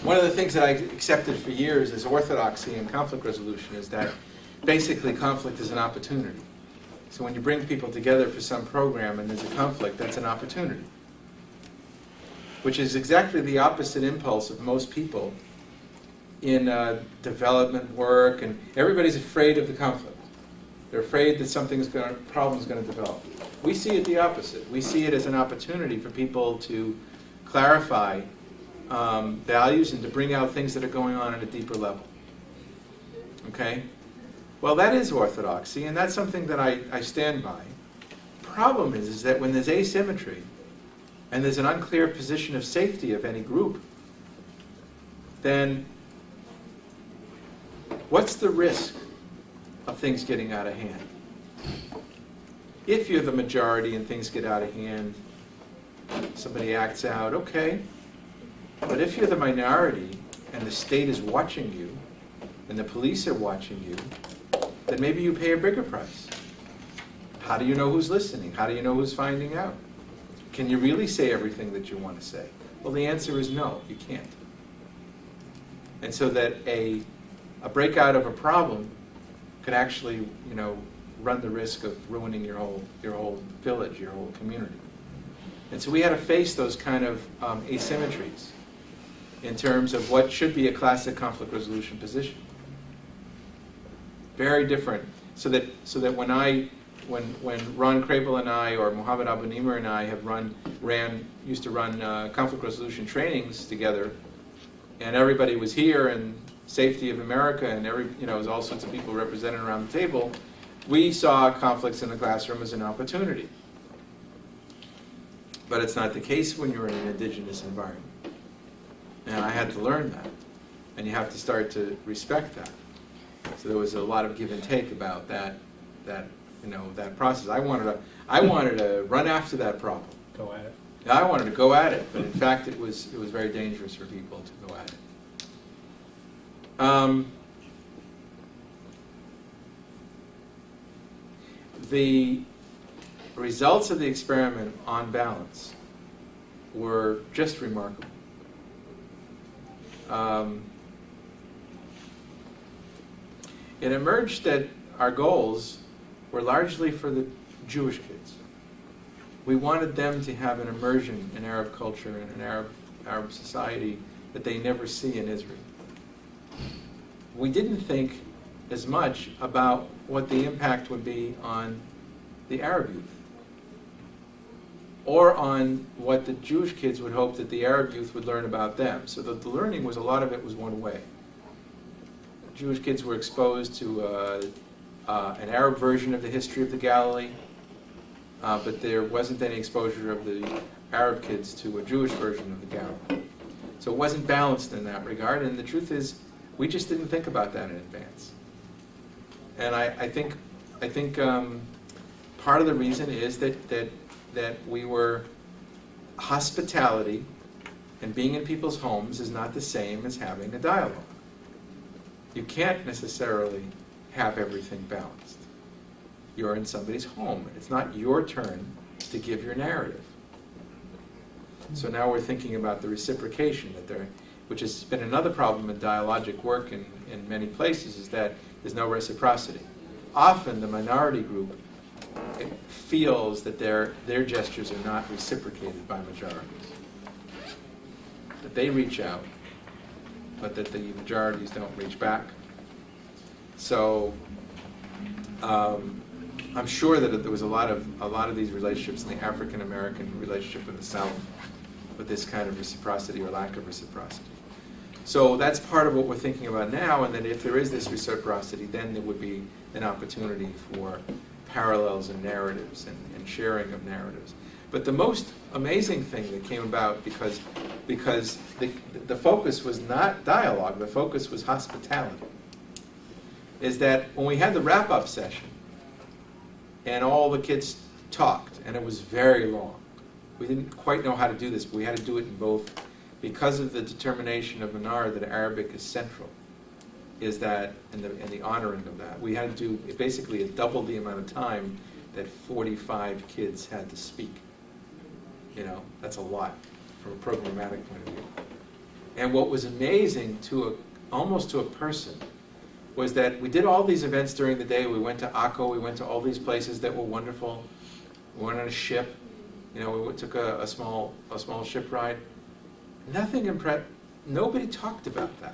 One of the things that I accepted for years as orthodoxy in conflict resolution is that basically conflict is an opportunity. So when you bring people together for some program and there's a conflict, that's an opportunity. Which is exactly the opposite impulse of most people in development work, and everybody's afraid of the conflict. They're afraid that problem's going to develop. We see it the opposite. We see it as an opportunity for people to clarify values and to bring out things that are going on at a deeper level. Okay? Well, that is orthodoxy, and that's something that I stand by. Problem is that when there's asymmetry, and there's an unclear position of safety of any group, then what's the risk of things getting out of hand? If you're the majority and things get out of hand, somebody acts out, okay. But if you're the minority and the state is watching you and the police are watching you, then maybe you pay a bigger price. How do you know who's listening? How do you know who's finding out? Can you really say everything that you want to say? Well, the answer is no, you can't. And so that a breakout of a problem could actually, run the risk of ruining your whole village, your whole community. And so we had to face those kind of asymmetries in terms of what should be a classic conflict resolution position. Very different. So that when Ron Krabel and I, or Mohammed Abu Nimer and I used to run conflict resolution trainings together, and everybody was here, and Safety of America, and there was all sorts of people represented around the table, we saw conflicts in the classroom as an opportunity. But it's not the case when you're in an indigenous environment. And I had to learn that. And you have to start to respect that. So there was a lot of give and take about that process. I wanted to run after that problem. Go at it. I wanted to go at it, but in fact it was very dangerous for people to go at it. The results of the experiment, on balance, were just remarkable. It emerged that our goals were largely for the Jewish kids. We wanted them to have an immersion in Arab culture and in Arab society that they never see in Israel. We didn't think as much about what the impact would be on the Arab youth, or on what the Jewish kids would hope that the Arab youth would learn about them. So that the learning was, a lot of it was one way. Jewish kids were exposed to an Arab version of the history of the Galilee, but there wasn't any exposure of the Arab kids to a Jewish version of the Galilee. So it wasn't balanced in that regard, and the truth is, we just didn't think about that in advance. And I think part of the reason is that we were, hospitality and being in people's homes is not the same as having a dialogue. You can't necessarily have everything balanced. You're in somebody's home. It's not your turn to give your narrative. So now we're thinking about the reciprocation, which has been another problem in dialogic work in many places, is that there's no reciprocity. Often the minority group feels that their gestures are not reciprocated by majorities. That they reach out, but that the majorities don't reach back. So I'm sure that there was a lot of these relationships in the African American relationship in the South with this kind of reciprocity or lack of reciprocity. So that's part of what we're thinking about now, and that if there is this reciprocity, then there would be an opportunity for parallels in narratives and sharing of narratives. But the most amazing thing that came about, because the focus was not dialogue, the focus was hospitality, is that when we had the wrap-up session and all the kids talked, and it was very long, we didn't quite know how to do this, but we had to do it in both, because of the determination of Manar that Arabic is central, is that, and the honoring of that. We had to do basically double the amount of time that 45 kids had to speak. That's a lot from a programmatic point of view. And what was amazing almost to a person was that we did all these events during the day. We went to Akko, we went to all these places that were wonderful. We went on a ship, we took a small ship ride. Nobody talked about that.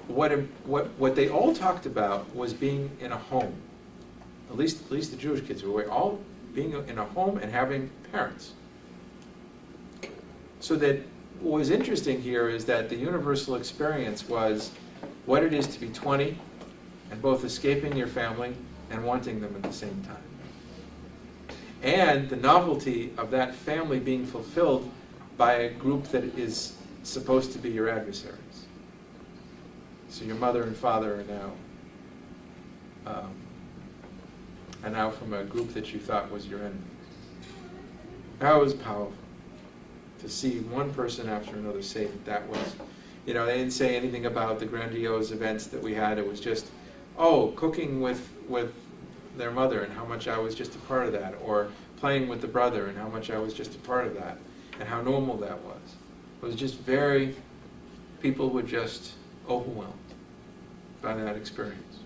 What they all talked about was being in a home. At least the Jewish kids were all being in a home and having parents. So that what was interesting here is that the universal experience was what it is to be 20 and both escaping your family and wanting them at the same time. And the novelty of that family being fulfilled by a group that is supposed to be your adversaries. So your mother and father are now from a group that you thought was your enemy. That was powerful. To see one person after another saved, that was, they didn't say anything about the grandiose events that we had. It was just, cooking with their mother and how much I was just a part of that, or playing with the brother and how much I was just a part of that, and how normal that was. It was just people were just overwhelmed by that experience.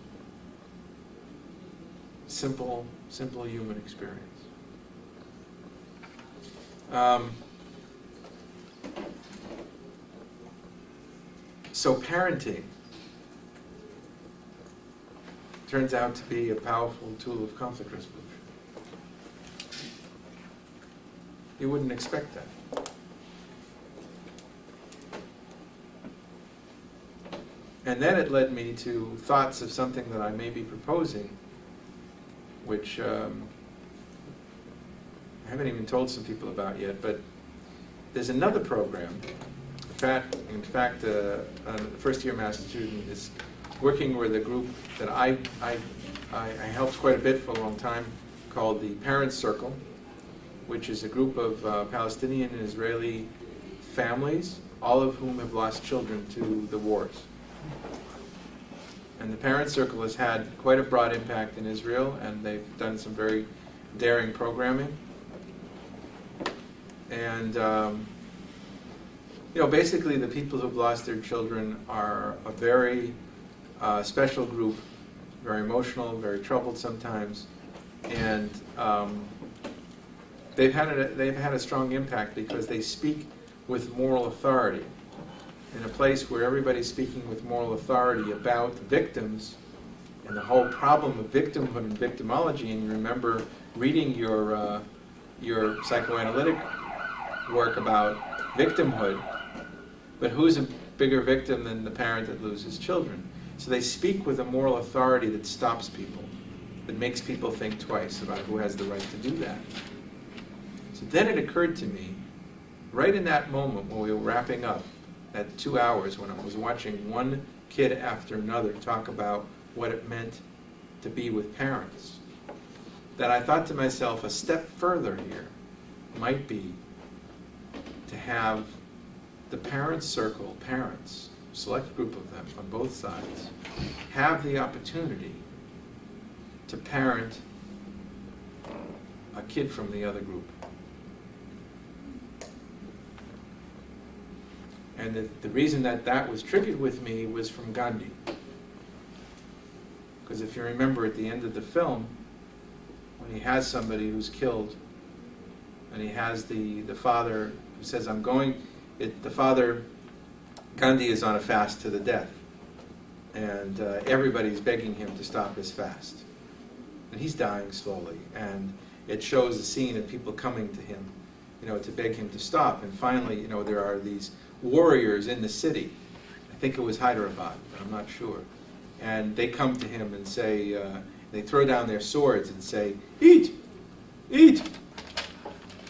Simple human experience. So parenting turns out to be a powerful tool of conflict resolution. You wouldn't expect that. And then it led me to thoughts of something that I may be proposing, which I haven't even told some people about yet, but there's another program. In fact, a first-year master student is working with a group that I helped quite a bit for a long time, called the Parents Circle, which is a group of Palestinian and Israeli families, all of whom have lost children to the wars. And the Parents Circle has had quite a broad impact in Israel, and they've done some very daring programming. And basically the people who've lost their children are a very special group, very emotional, very troubled sometimes, and they've had a strong impact because they speak with moral authority. In a place where everybody's speaking with moral authority about victims and the whole problem of victimhood and victimology, and you remember reading your psychoanalytic work about victimhood, but who's a bigger victim than the parent that loses children? So they speak with a moral authority that stops people, that makes people think twice about who has the right to do that. So then it occurred to me, right in that moment when we were wrapping up, at 2 hours, when I was watching one kid after another talk about what it meant to be with parents, that I thought to myself, a step further here might be to have the Parents Circle, parents, select group of them on both sides, have the opportunity to parent a kid from the other group. And the reason that was triggered with me was from Gandhi. Because if you remember at the end of the film, when he has somebody who's killed, and he has the father who says, the father, Gandhi is on a fast to the death. And everybody's begging him to stop his fast. And he's dying slowly. And it shows the scene of people coming to him, to beg him to stop. And finally, there are these warriors in the city. I think it was Hyderabad, but I'm not sure. And they come to him and say, they throw down their swords and say, eat, eat.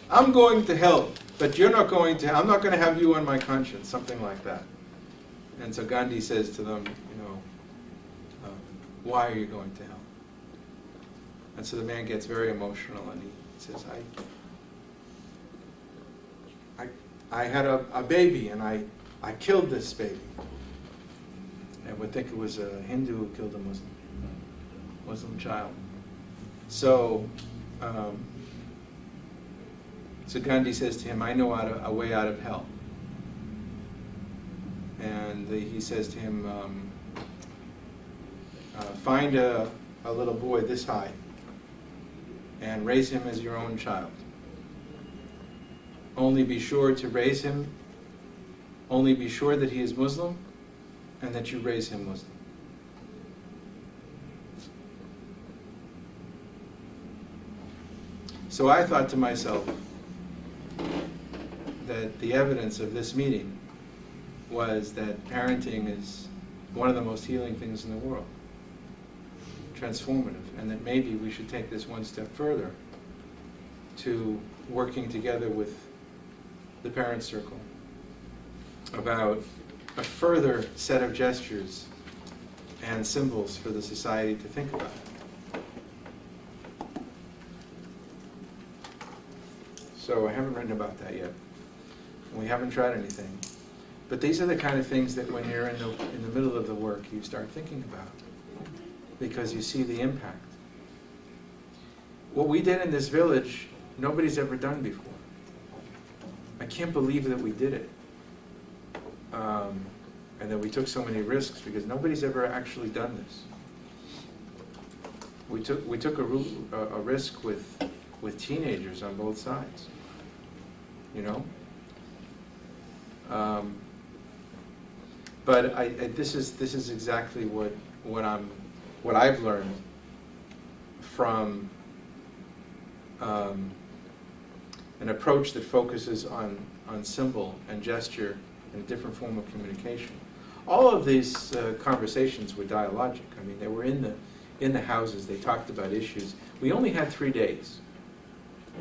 I'm going to hell, but you're not going to, I'm not going to have you on my conscience, something like that. And so Gandhi says to them, why are you going to hell? And so the man gets very emotional and he says, I had a baby and I killed this baby. I would think it was a Hindu who killed a Muslim child. So, so Gandhi says to him, I know a way out of hell. and he says to him, find a little boy this high and raise him as your own child. Only be sure to raise him, only be sure that he is Muslim and that you raise him Muslim. So I thought to myself that the evidence of this meeting was that parenting is one of the most healing things in the world, transformative, and that maybe we should take this one step further to working together with the parent circle about a further set of gestures and symbols for the society to think about. So I haven't written about that yet. We haven't tried anything. But these are the kind of things that when you're in the middle of the work, you start thinking about, because you see the impact. What we did in this village, nobody's ever done before. I can't believe that we did it. And that we took so many risks, because nobody's ever actually done this. We took a risk with teenagers on both sides, you know. But this is exactly what I've learned from an approach that focuses on symbol and gesture and a different form of communication. All of these conversations were dialogic. I mean, they were in the houses. They talked about issues. We only had 3 days.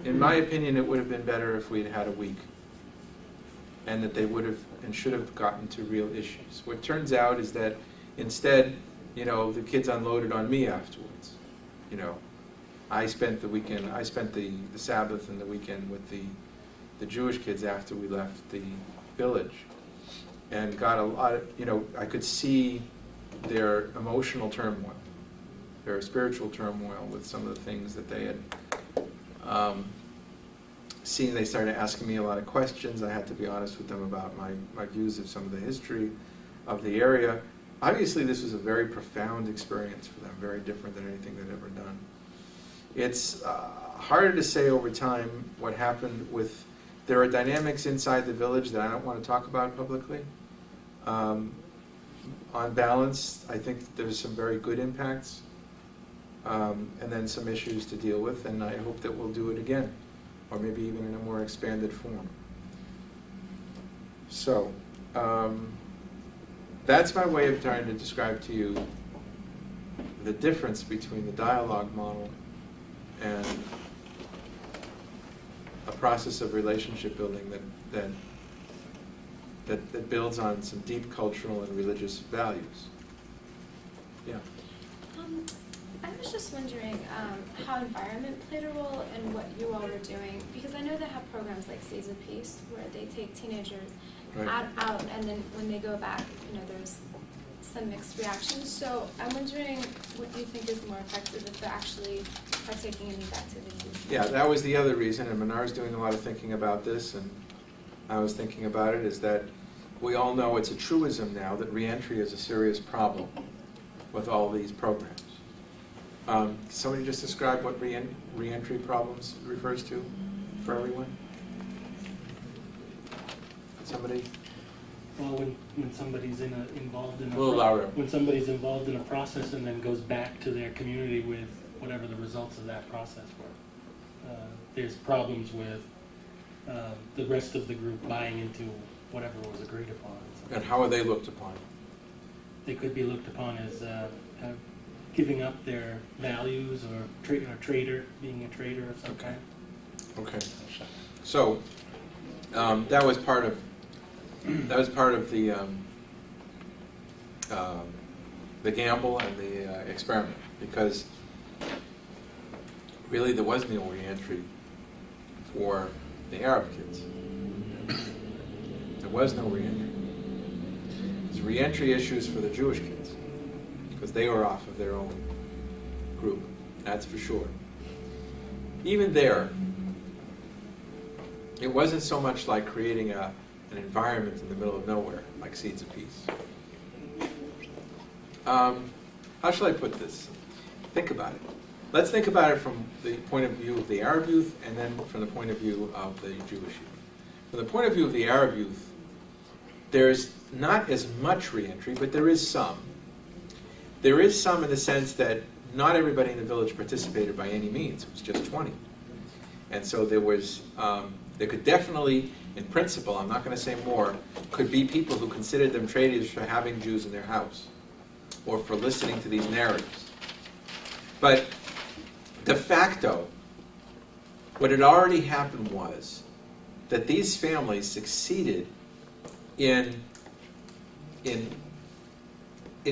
In my opinion, it would have been better if we had had a week, and that they would have and should have gotten to real issues. What turns out is that instead, you know, the kids unloaded on me afterwards. You know, I spent the weekend, I spent the Sabbath and the weekend with the Jewish kids after we left the village, and got a lot of, you know, I could see their emotional turmoil, their spiritual turmoil with some of the things that they had seen. They started asking me a lot of questions. I had to be honest with them about my views of some of the history of the area. Obviously, this was a very profound experience for them, very different than anything they'd ever done. It's harder to say over time what happened with, there are dynamics inside the village that I don't want to talk about publicly. On balance, I think there's some very good impacts, and then some issues to deal with, and I hope that we'll do it again, or maybe even in a more expanded form. So, that's my way of trying to describe to you the difference between the dialogue model and a process of relationship building that builds on some deep cultural and religious values. Yeah. I was just wondering how environment played a role in what you all were doing, because I know they have programs like Seeds of Peace where they take teenagers out, and then when they go back, you know, there's some mixed reactions. So I'm wondering what you think is more effective if they're actually partaking in these activities. Yeah, that was the other reason, and Menar's doing a lot of thinking about this, and I was thinking about it, is that we all know it's a truism now that reentry is a serious problem with all these programs. Somebody just describe what reentry problems refers to for everyone? Somebody? Well, when somebody's involved in when somebody's involved in a process and then goes back to their community with whatever the results of that process were, there's problems with the rest of the group buying into whatever was agreed upon. And how are they looked upon? They could be looked upon as giving up their values, or traitor, being a traitor of some kind. Okay. So that was part of the gamble and the experiment, because really there was no reentry for the Arab kids. There was no reentry. There's reentry issues for the Jewish kids, because they were off of their own group, that's for sure. Even there, it wasn't so much like creating an an environment in the middle of nowhere, like Seeds of Peace. How shall I put this? Think about it. Let's think about it from the point of view of the Arab youth, and then from the point of view of the Jewish youth. From the point of view of the Arab youth, there's not as much reentry, but there is some. There is some in the sense that not everybody in the village participated by any means. It was just 20. And so there was, there could definitely, in principle, I'm not going to say more, could be people who considered them traitors for having Jews in their house or for listening to these narratives. But de facto, what had already happened was that these families succeeded in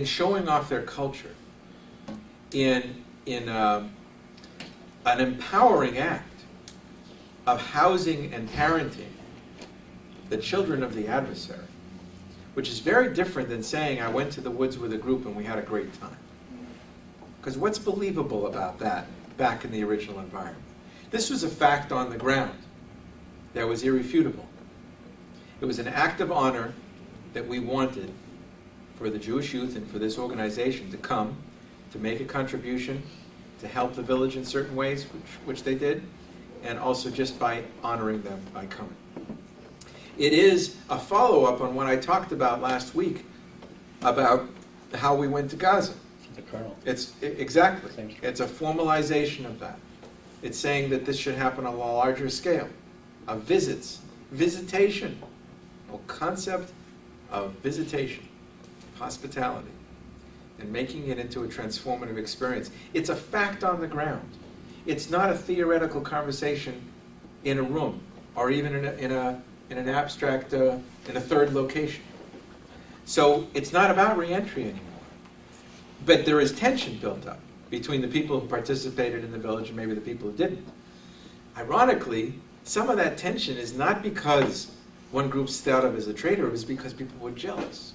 showing off their culture, in an empowering act of housing and parenting the children of the adversary, which is very different than saying, I went to the woods with a group and we had a great time. Because what's believable about that back in the original environment? This was a fact on the ground that was irrefutable. It was an act of honor that we wanted for the Jewish youth and for this organization to come, to make a contribution, to help the village in certain ways, which they did, and also just by honoring them by coming. It is a follow-up on what I talked about last week about how we went to Gaza. The Colonel. Exactly. It's a formalization of that. It's saying that this should happen on a larger scale, of visits, visitation, a concept of visitation, hospitality, and making it into a transformative experience. It's a fact on the ground. It's not a theoretical conversation in a room, or even in an abstract, in a third location. So it's not about reentry anymore. But there is tension built up between the people who participated in the village and maybe the people who didn't. Ironically, some of that tension is not because one group's thought of as a traitor, it was because people were jealous.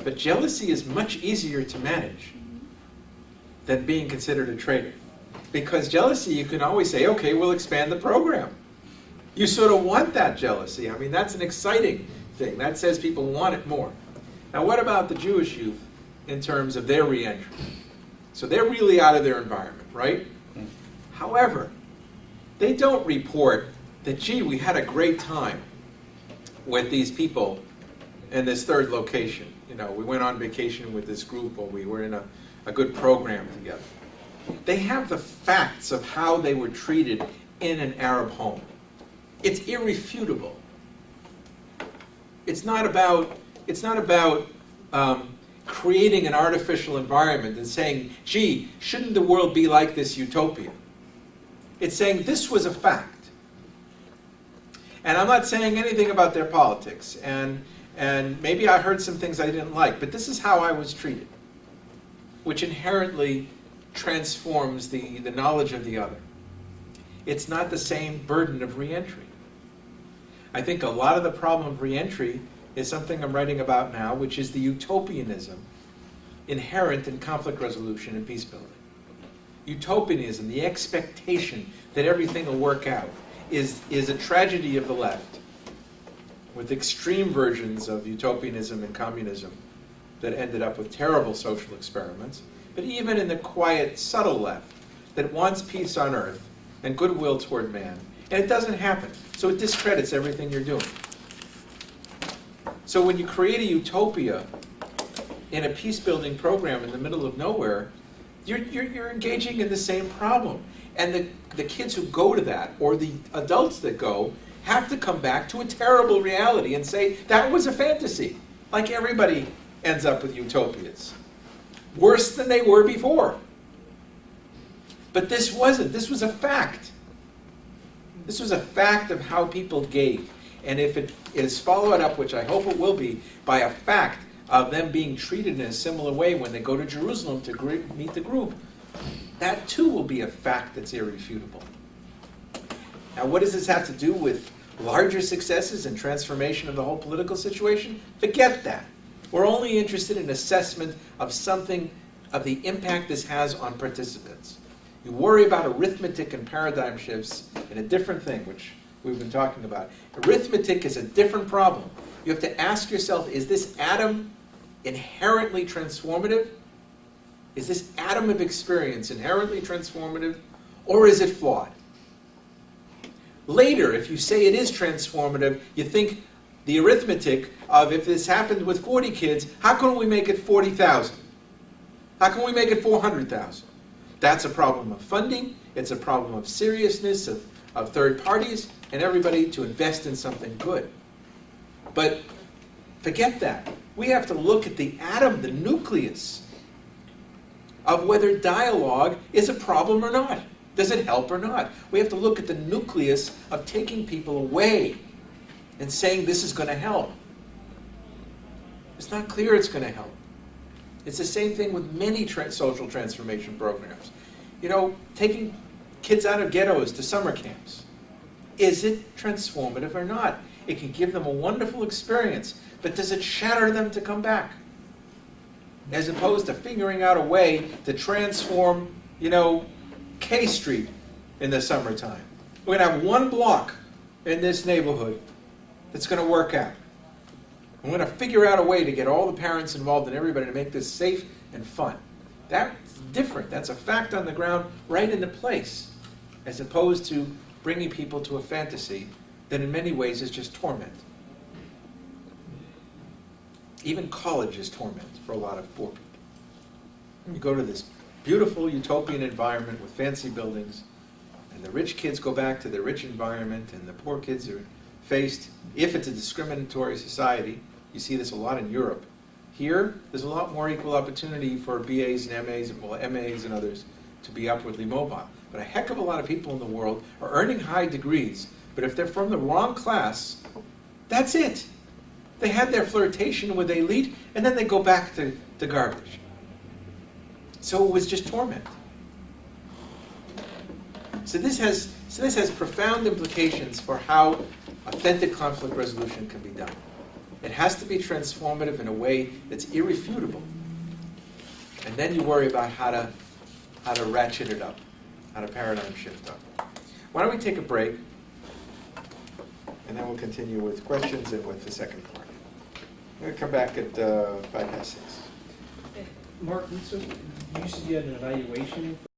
But jealousy is much easier to manage than being considered a traitor. Because jealousy, you can always say, okay, we'll expand the program. You sort of want that jealousy. I mean, that's an exciting thing. That says people want it more. Now, what about the Jewish youth in terms of their reentry? So they're really out of their environment, right? However, they don't report that, gee, we had a great time with these people in this third location. You know, we went on vacation with this group, or we were in a good program together. They have the facts of how they were treated in an Arab home. It's irrefutable. It's not about creating an artificial environment and saying, gee, shouldn't the world be like this utopia? It's saying this was a fact. And I'm not saying anything about their politics, and maybe I heard some things I didn't like, but this is how I was treated, which inherently transforms the knowledge of the other. It's not the same burden of reentry. I think a lot of the problem of reentry is something I'm writing about now, which is the utopianism inherent in conflict resolution and peace building. Utopianism, the expectation that everything will work out, is a tragedy of the left, with extreme versions of utopianism and communism that ended up with terrible social experiments, but even in the quiet, subtle left that wants peace on earth and goodwill toward man, and it doesn't happen. So it discredits everything you're doing. So when you create a utopia in a peace-building program in the middle of nowhere, you're engaging in the same problem. And the kids who go to that, or the adults that go, have to come back to a terrible reality and say, that was a fantasy. Like everybody ends up with utopias. Worse than they were before. But this wasn't. This was a fact. This was a fact of how people gave. And if it is followed up, which I hope it will be, by a fact of them being treated in a similar way when they go to Jerusalem to meet the group, that too will be a fact that's irrefutable. Now, what does this have to do with larger successes and transformation of the whole political situation? Forget that. We're only interested in assessment of something, of the impact this has on participants. You worry about arithmetic and paradigm shifts in a different thing, which we've been talking about. Arithmetic is a different problem. You have to ask yourself, is this atom inherently transformative? Is this atom of experience inherently transformative, or is it flawed? Later, if you say it is transformative, you think the arithmetic of if this happened with 40 kids, how can we make it 40,000? How can we make it 400,000? That's a problem of funding. It's a problem of seriousness of third parties and everybody to invest in something good. But forget that. We have to look at the atom, the nucleus, of whether dialogue is a problem or not. Does it help or not? We have to look at the nucleus of taking people away and saying this is going to help. It's not clear it's going to help. It's the same thing with many social transformation programs. You know, taking kids out of ghettos to summer camps. Is it transformative or not? It can give them a wonderful experience, but does it shatter them to come back? As opposed to figuring out a way to transform, you know, K Street in the summertime. We're going to have one block in this neighborhood that's going to work out. I'm going to figure out a way to get all the parents involved and everybody to make this safe and fun. That's different. That's a fact on the ground right in the place, as opposed to bringing people to a fantasy that in many ways is just torment. Even college is torment for a lot of poor people. You go to this beautiful utopian environment with fancy buildings, and the rich kids go back to their rich environment, and the poor kids are faced, if it's a discriminatory society, you see this a lot in Europe. Here, there's a lot more equal opportunity for BAs and MAs, well, MAs and others, to be upwardly mobile. But a heck of a lot of people in the world are earning high degrees, but if they're from the wrong class, that's it. They had their flirtation with the elite, and then they go back to garbage. So it was just torment. So this has profound implications for how authentic conflict resolution can be done. It has to be transformative in a way that's irrefutable. And then you worry about how to ratchet it up, how to paradigm shift up. Why don't we take a break, and then we'll continue with questions and with the second part. I'm going to come back at 6:05. Mark, so you said you had an evaluation